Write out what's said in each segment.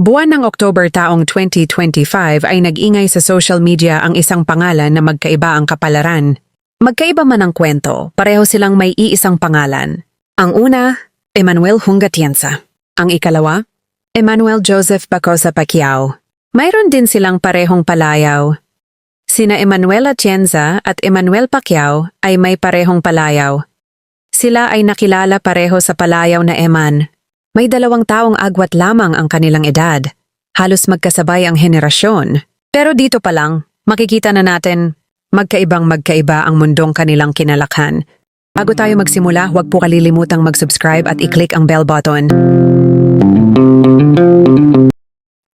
Buwan ng October taong 2025 ay nag-ingay sa social media ang isang pangalan na magkaiba ang kapalaran. Magkaiba man ang kwento, pareho silang may iisang pangalan. Ang una, Emmanuel Hung Atienza. Ang ikalawa, Emmanuel Joseph Bacosa Pacquiao. Mayroon din silang parehong palayaw. Sina Emmanuel Atienza at Emmanuel Pacquiao ay may parehong palayaw. Sila ay nakilala pareho sa palayaw na Eman. May 2 taong agwat lamang ang kanilang edad. Halos magkasabay ang henerasyon. Pero dito pa lang, makikita na natin, magkaiba ang mundong kanilang kinalakhan. Bago tayo magsimula, huwag po kalilimutang mag-subscribe at i-click ang bell button.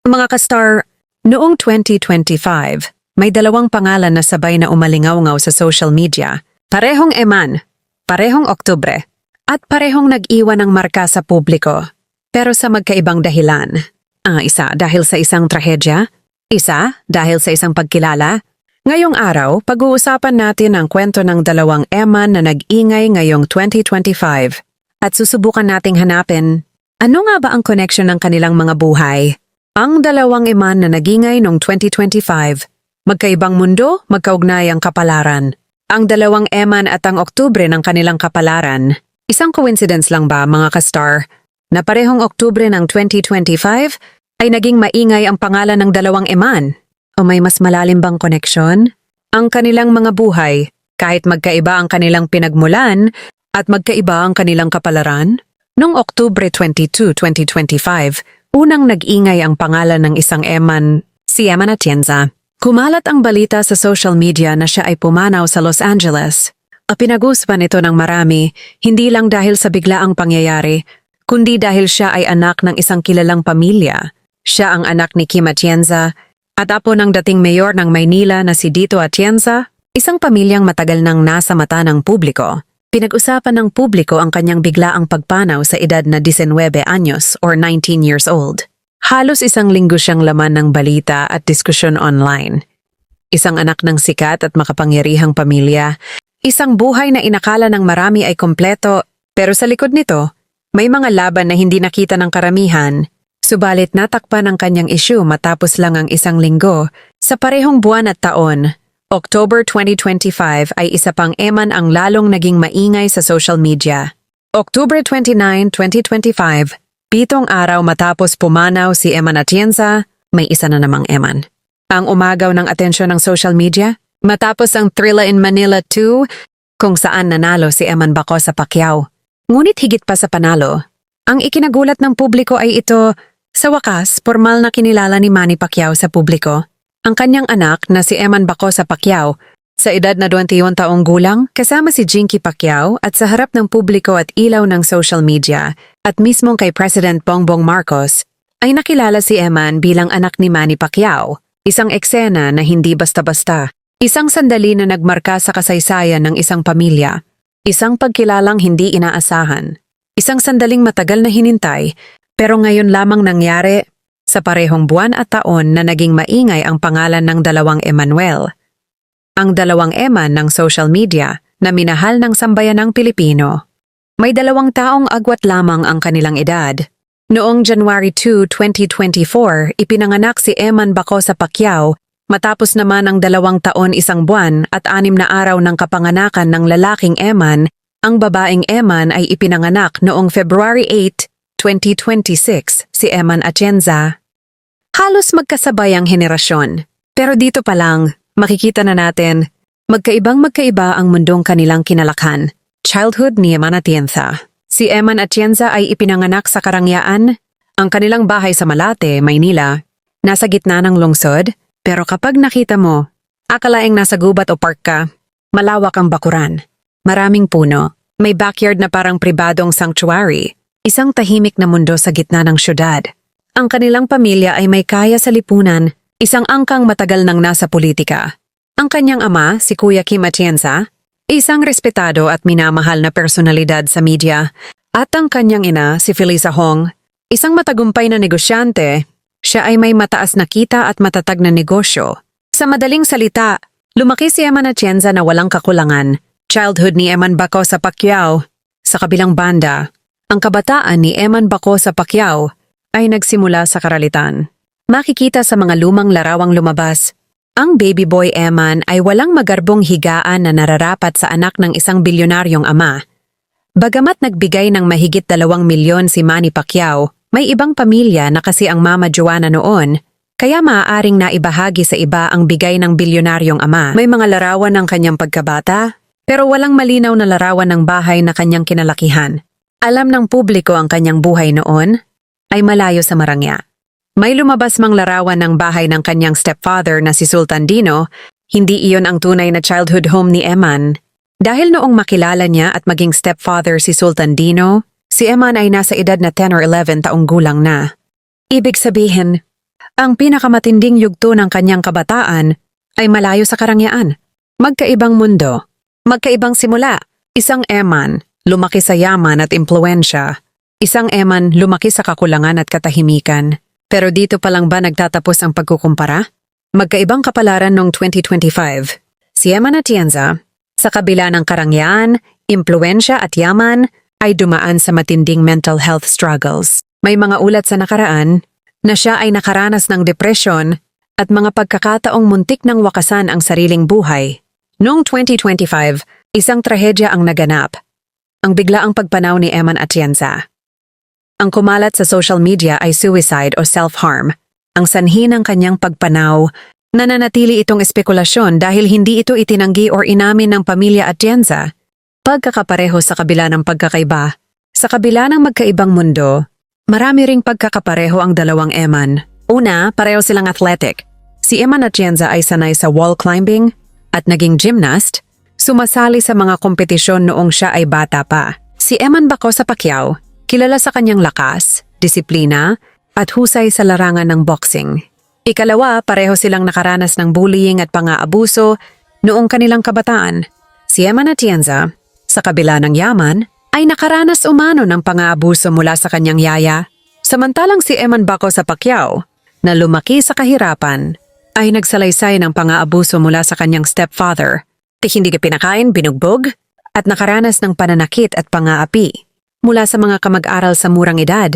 Mga kastar, noong 2025, may 2 pangalan na sabay na umalingaw-ngaw sa social media. Parehong Eman, parehong Oktubre, at parehong nag-iwan ng marka sa publiko. Pero sa magkaibang dahilan. Ang isa dahil sa isang trahedya, isa dahil sa isang pagkilala. Ngayong araw, pag-uusapan natin ang kwento ng 2 Eman na nag-ingay ngayong 2025. At susubukan nating hanapin, ano nga ba ang connection ng kanilang mga buhay? Ang 2 Eman na nag-ingay noong 2025. Magkaibang mundo, magkaugnay ang kapalaran. Ang 2 Eman at ang Oktubre ng kanilang kapalaran. Isang coincidence lang ba, mga kastar, na parehong Oktubre ng 2025 ay naging maingay ang pangalan ng 2 Eman? O may mas malalim bang koneksyon? Ang kanilang mga buhay, kahit magkaiba ang kanilang pinagmulan at magkaiba ang kanilang kapalaran? Noong Oktubre 22, 2025, unang nag-ingay ang pangalan ng isang Eman, si Eman Atienza. Kumalat ang balita sa social media na siya ay pumanaw sa Los Angeles. Pinag-usapan ito ng marami, hindi lang dahil sa biglaang pangyayari, kundi dahil siya ay anak ng isang kilalang pamilya. Siya ang anak ni Kim Atienza at apo ng dating mayor ng Maynila na si Dito Atienza, isang pamilyang matagal nang nasa mata ng publiko. Pinag-usapan ng publiko ang kanyang biglaang pagpanaw sa edad na 19 anyos or 19 years old. Halos 1 linggo siyang laman ng balita at diskusyon online. Isang anak ng sikat at makapangyarihang pamilya, isang buhay na inakala ng marami ay kompleto, pero sa likod nito, may mga laban na hindi nakita ng karamihan. Subalit natakpan ang kanyang issue matapos lang ang 1 linggo. Sa parehong buwan at taon, October 2025 ay isa pang Eman ang lalong naging maingay sa social media. October 29, 2025, 7 araw matapos pumanaw si Eman Atienza, may isa na namang Eman. Ang umagaw ng atensyon ng social media, matapos ang Thrilla in Manila 2, kung saan nanalo si Eman Bacosa Pacquiao. Ngunit higit pa sa panalo, ang ikinagulat ng publiko ay ito, sa wakas, formal na kinilala ni Manny Pacquiao sa publiko. Ang kanyang anak na si Eman Bacosa Pacquiao, sa edad na 21 taong gulang, kasama si Jinky Pacquiao at sa harap ng publiko at ilaw ng social media, at mismong kay President Bongbong Marcos, ay nakilala si Eman bilang anak ni Manny Pacquiao, isang eksena na hindi basta-basta. Isang sandali na nagmarka sa kasaysayan ng isang pamilya. Isang pagkilalang hindi inaasahan. Isang sandaling matagal na hinintay, pero ngayon lamang nangyari sa parehong buwan at taon na naging maingay ang pangalan ng 2 Emmanuel. Ang 2 Eman ng social media na minahal ng sambayanang Pilipino. May 2 taong agwat lamang ang kanilang edad. Noong January 2, 2024, ipinanganak si Eman Bacosa Pacquiao. Matapos naman ang 2 taon 1 buwan at 6 na araw ng kapanganakan ng lalaking Eman, ang babaeng Eman ay ipinanganak noong February 8, 2026, si Eman Atienza. Halos magkasabay ang henerasyon. Pero dito pa lang, makikita na natin, magkaiba ang mundong kanilang kinalakhan. Childhood ni Eman Atienza. Si Eman Atienza ay ipinanganak sa Karangyaan, ang kanilang bahay sa Malate, Maynila, nasa gitna ng lungsod. Pero kapag nakita mo, akalaing nasa gubat o park ka, malawak ang bakuran. Maraming puno, may backyard na parang pribadong sanctuary, isang tahimik na mundo sa gitna ng syudad. Ang kanilang pamilya ay may kaya sa lipunan, isang angkang matagal nang nasa politika. Ang kanyang ama, si Kuya Kim Atienza, isang respetado at minamahal na personalidad sa media, at ang kanyang ina, si Felisa Hong, isang matagumpay na negosyante. Siya ay may mataas na kita at matatag na negosyo. Sa madaling salita, lumaki si Eman Atienza na walang kakulangan. Childhood ni Eman Bacosa Pacquiao. Sa kabilang banda, ang kabataan ni Eman Bacosa Pacquiao ay nagsimula sa karalitan. Makikita sa mga lumang larawang lumabas, ang baby boy Eman ay walang magarbong higaan na nararapat sa anak ng isang bilyonaryong ama. Bagamat nagbigay ng mahigit 2 milyon si Manny Pacquiao, may ibang pamilya na kasi ang Mama Joanna noon, kaya maaaring naibahagi sa iba ang bigay ng bilyonaryong ama. May mga larawan ng kanyang pagkabata, pero walang malinaw na larawan ng bahay na kanyang kinalakihan. Alam ng publiko ang kanyang buhay noon ay malayo sa Marangya. May lumabas mang larawan ng bahay ng kanyang stepfather na si Sultan Dino, hindi iyon ang tunay na childhood home ni Eman. Dahil noong makilala niya at maging stepfather si Sultan Dino, si Eman ay nasa edad na 10 or 11 taong gulang na. Ibig sabihin, ang pinakamatinding yugto ng kanyang kabataan ay malayo sa karangyaan. Magkaibang mundo, magkaibang simula. Isang Eman, lumaki sa yaman at impluensya. Isang Eman, lumaki sa kakulangan at katahimikan. Pero dito pa lang ba nagtatapos ang pagkukumpara? Magkaibang kapalaran noong 2025. Si Eman Atienza, sa kabila ng karangyaan, impluensya at yaman, ay dumaan sa matinding mental health struggles. May mga ulat sa nakaraan na siya ay nakaranas ng depresyon at mga pagkakataong muntik ng wakasan ang sariling buhay. Noong 2025, isang trahedya ang naganap. Ang biglaang pagpanaw ni Eman Atienza. Ang kumalat sa social media ay suicide o self-harm. Ang sanhi ng kanyang pagpanaw, nananatili itong espekulasyon dahil hindi ito itinanggi o inamin ng pamilya Atienza. Pagkakapareho sa kabila ng pagkakaiba. Sa kabila ng magkaibang mundo, marami ring pagkakapareho ang dalawang Eman. Una, pareho silang athletic. Si Eman Atienza ay sanay sa wall climbing at naging gymnast, sumasali sa mga kompetisyon noong siya ay bata pa. Si Eman Bacosa Pacquiao, kilala sa kanyang lakas, disiplina, at husay sa larangan ng boxing. Ikalawa, pareho silang nakaranas ng bullying at pang-aabuso noong kanilang kabataan. Si Eman Atienza, sa kabila ng yaman, ay nakaranas umano ng pang-aabuso mula sa kanyang yaya. Samantalang si Eman Bacosa Pacquiao, na lumaki sa kahirapan, ay nagsalaysay ng pang-aabuso mula sa kanyang stepfather. Hindi ka pinakain, binugbog, at nakaranas ng pananakit at pang-aapi mula sa mga kamag-aral sa murang edad.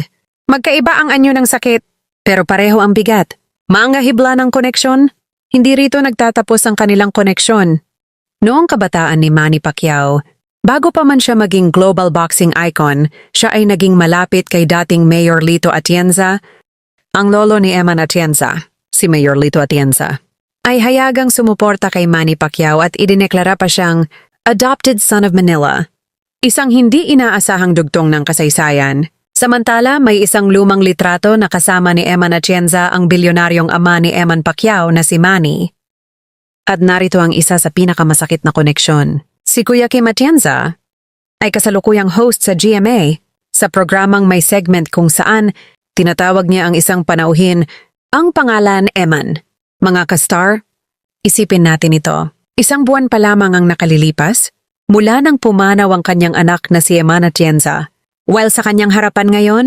Magkaiba ang anyo ng sakit, pero pareho ang bigat. Maanggahibla ng koneksyon, hindi rito nagtatapos ang kanilang koneksyon. Noong kabataan ni Manny Pacquiao, bago pa man siya maging global boxing icon, siya ay naging malapit kay dating Mayor Lito Atienza. Ang lolo ni Eman Atienza, si Mayor Lito Atienza, ay hayagang sumuporta kay Manny Pacquiao at idineklara pa siyang adopted son of Manila. Isang hindi inaasahang dugtong ng kasaysayan. Samantala, may isang lumang litrato na kasama ni Eman Atienza ang bilyonaryong ama ni Eman Pacquiao na si Manny. At narito ang isa sa pinakamasakit na koneksyon. Si Kuya Kim Atienza ay kasalukuyang host sa GMA sa programang may segment kung saan tinatawag niya ang isang panauhin ang pangalan Eman. Mga ka-star, isipin natin ito. Isang buwan pa lamang ang nakalilipas mula nang pumanaw ang kanyang anak na si Eman Atienza. While sa kanyang harapan ngayon,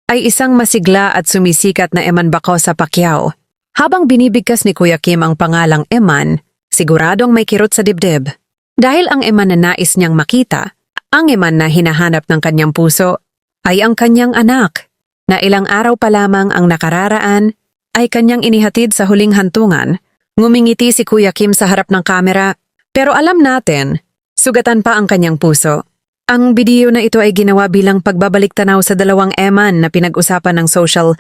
ay isang masigla at sumisikat na Eman Bacosa Pacquiao. Habang binibigkas ni Kuya Kim ang pangalang Eman, siguradong may kirot sa dibdib. Dahil ang Eman na nais niyang makita, ang Eman na hinahanap ng kanyang puso, ay ang kanyang anak, na ilang araw pa lamang ang nakararaan, ay kanyang inihatid sa huling hantungan. Ngumingiti si Kuya Kim sa harap ng kamera, pero alam natin, sugatan pa ang kanyang puso. Ang video na ito ay ginawa bilang pagbabalik-tanaw sa dalawang Eman na pinag-usapan ng social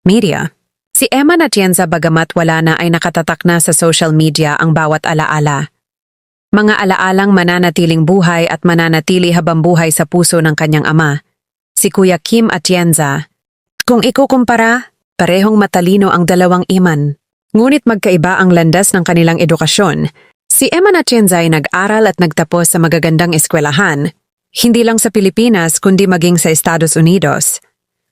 media. Si Eman Atienza bagamat wala na ay nakatatak na sa social media ang bawat alaala. Mga alaalang mananatiling buhay at mananatili habang buhay sa puso ng kanyang ama. Si Kuya Kim Atienza. Kung ikukumpara, parehong matalino ang dalawang Eman. Ngunit magkaiba ang landas ng kanilang edukasyon. Si Eman Atienza ay nag-aral at nagtapos sa magagandang eskwelahan. Hindi lang sa Pilipinas kundi maging sa Estados Unidos.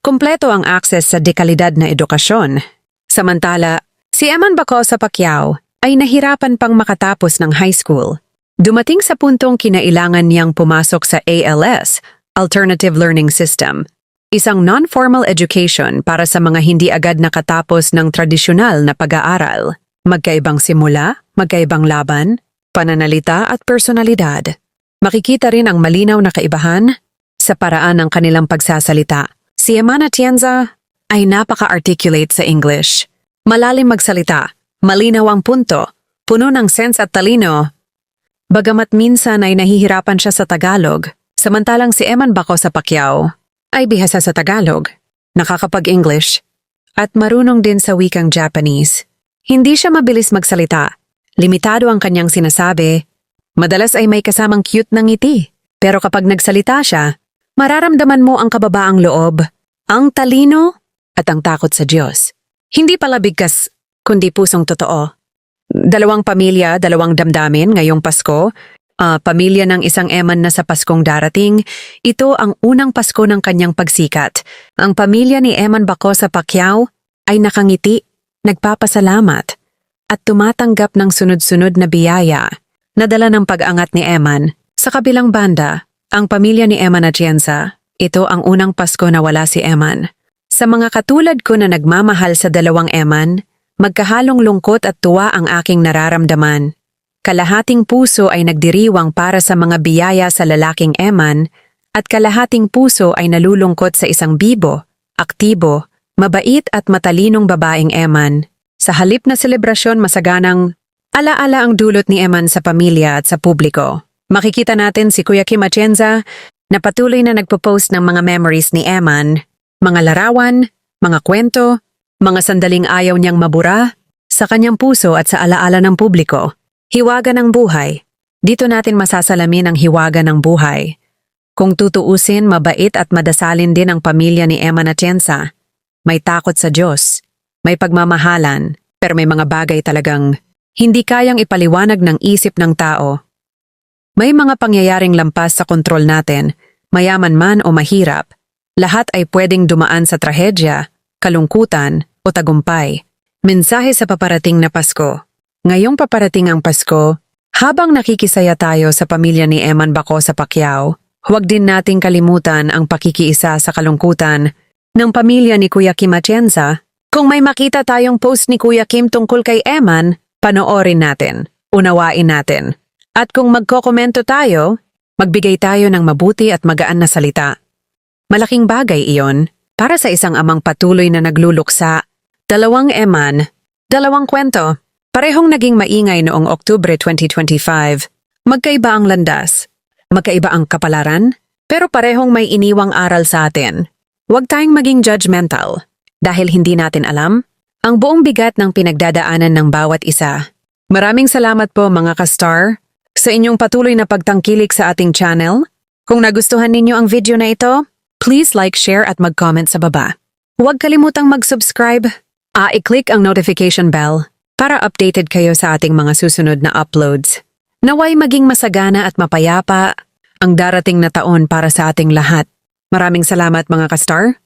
Kompleto ang akses sa dekalidad na edukasyon. Samantala, si Eman Bacosa Pacquiao ay nahirapan pang makatapos ng high school. Dumating sa puntong kinailangan niyang pumasok sa ALS, Alternative Learning System, isang non-formal education para sa mga hindi agad nakatapos ng tradisyonal na pag-aaral. Magkaibang simula, magkaibang laban, pananalita at personalidad. Makikita rin ang malinaw na kaibahan sa paraan ng kanilang pagsasalita. Si Eman Atienza, ay napaka-articulate sa English. Malalim magsalita, malinaw ang punto, puno ng sense at talino. Bagamat minsan ay nahihirapan siya sa Tagalog, samantalang si Eman Baco sa Pacquiao ay bihasa sa Tagalog, nakakapag-English, at marunong din sa wikang Japanese. Hindi siya mabilis magsalita, limitado ang kanyang sinasabi, madalas ay may kasamang cute na ngiti. Pero kapag nagsalita siya, mararamdaman mo ang kababaang loob, ang talino, at ang takot sa Diyos. Hindi pala bigkas, kundi pusong totoo. Dalawang pamilya, dalawang damdamin ngayong Pasko. Pamilya ng isang Eman na sa Paskong darating, ito ang unang Pasko ng kanyang pagsikat. Ang pamilya ni Eman Baco sa Pacquiao ay nakangiti, nagpapasalamat, at tumatanggap ng sunod-sunod na biyaya na dala ng pag-angat ni Eman. Sa kabilang banda, ang pamilya ni Eman Atienza, ito ang unang Pasko na wala si Eman. Sa mga katulad ko na nagmamahal sa dalawang Eman, magkahalong lungkot at tuwa ang aking nararamdaman. Kalahating puso ay nagdiriwang para sa mga biyaya sa lalaking Eman at kalahating puso ay nalulungkot sa isang bibo, aktibo, mabait at matalinong babaeng Eman. Sa halip na selebrasyon masaganang alaala ang dulot ni Eman sa pamilya at sa publiko. Makikita natin si Kuya Kim Atienza na patuloy na nagpo-post ng mga memories ni Eman, mga larawan, mga kwento, mga sandaling ayaw niyang mabura sa kanyang puso at sa alaala ng publiko. Hiwaga ng buhay. Dito natin masasalamin ang hiwaga ng buhay. Kung tutuusin, mabait at madasalin din ang pamilya ni Eman Atienza. May takot sa Diyos, may pagmamahalan, pero may mga bagay talagang hindi kayang ipaliwanag ng isip ng tao. May mga pangyayaring lampas sa kontrol natin, mayaman man o mahirap, lahat ay pwedeng dumaan sa trahedya, kalungkutan o tagumpay. Mensahe sa paparating na Pasko. Ngayong paparating ang Pasko, habang nakikisaya tayo sa pamilya ni Eman Baco sa Pacquiao, huwag din nating kalimutan ang pakikiisa sa kalungkutan ng pamilya ni Kuya Kim Atienza. Kung may makita tayong post ni Kuya Kim tungkol kay Eman, panoorin natin, unawain natin. At kung magkokomento tayo, magbigay tayo ng mabuti at magaan na salita. Malaking bagay iyon para sa isang amang patuloy na nagluluksa. Dalawang Eman, dalawang kwento. Parehong naging maingay noong Oktubre 2025. Magkaiba ang landas, magkaiba ang kapalaran, pero parehong may iniwang aral sa atin. Huwag tayong maging judgmental dahil hindi natin alam ang buong bigat ng pinagdadaanan ng bawat isa. Maraming salamat po mga ka-star sa inyong patuloy na pagtangkilik sa ating channel. Kung nagustuhan ninyo ang video na ito, please like, share at mag-comment sa baba. Huwag kalimutang mag-subscribe. I-click ang notification bell para updated kayo sa ating mga susunod na uploads. Naway maging masagana at mapayapa ang darating na taon para sa ating lahat. Maraming salamat mga ka-star.